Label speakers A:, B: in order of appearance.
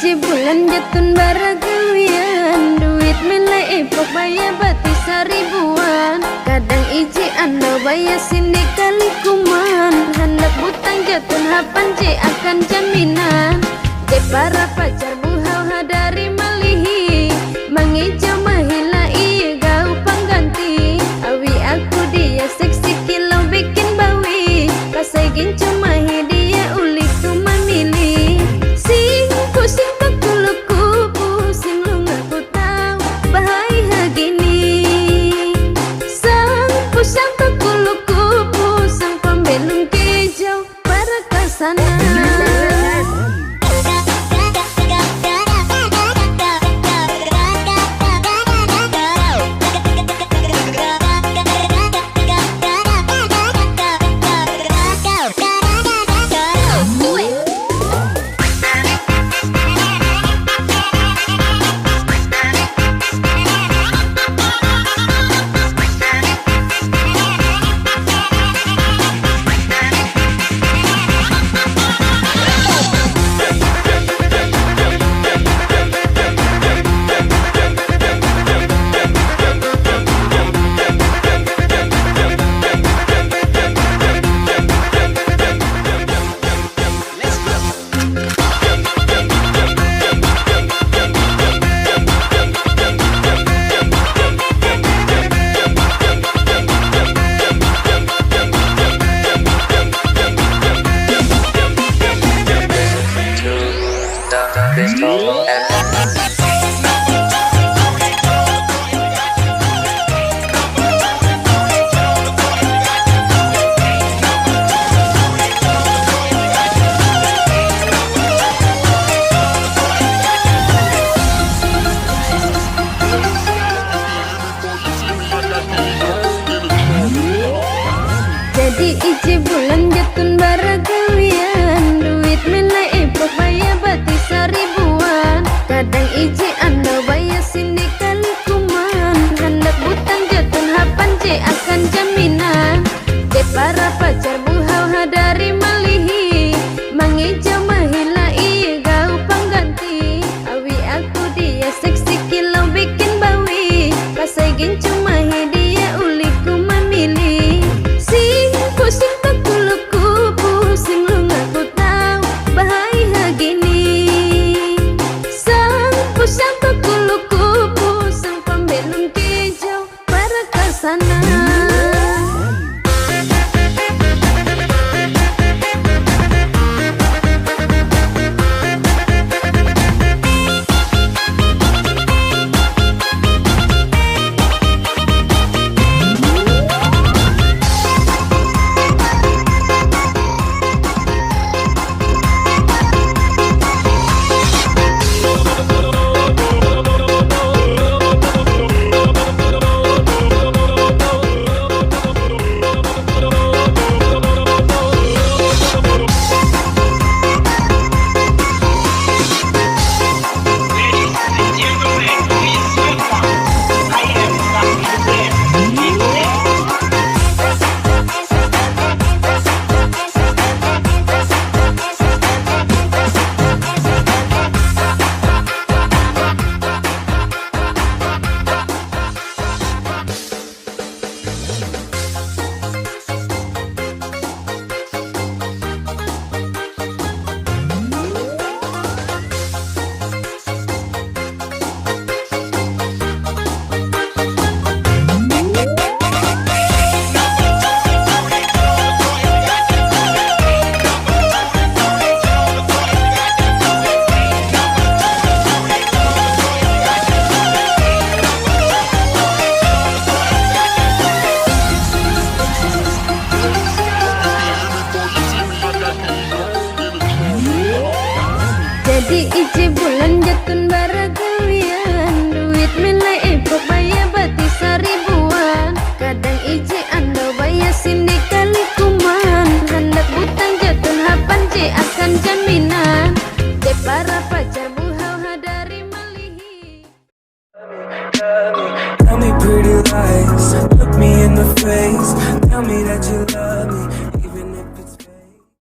A: iji bulan jatun baragawian, duit melek epok bayar bati seribuan. Kadang iji anda bayar sini kali kuman, hendak butang jatun hapan je akan jaminan. Je para pacar buhau hadari malihi, mengijau mahila iya gau pengganti. Awi aku dia seksi kilau bikin bawi, pasai gincu mahi dia uli ku memilih. Sing pusing pakuluku, pusing lu ngaku tahu bahaya gini. Sang pusang pakuluku, pusang pembelung kejau para kasana. Jadi iji bulan jatun baragawian, duit melek epok bayar bati seribuan. Kadang iji anda bayar sini kali kuman, hendak butang jatun hapan je akan jaminan. Je para pacar buhau hadari malihi, mengijau mahila iya gau pengganti. Awi aku dia seksi kilau bikin bawi, pasai gincu mahi dia uli ku memilih. Pusing pakuluku, pusing lu ngaku tahu bahaya gini. Sang pusang pakuluku, pusang pembelung kejau para kasana. Jadi iji bulan jatun baragawian, duit melek epok bayar bati seribuan. Kadang iji anda bayar sini kali kuman, hendak butang jatun hapan je akan jaminan. Je para pacar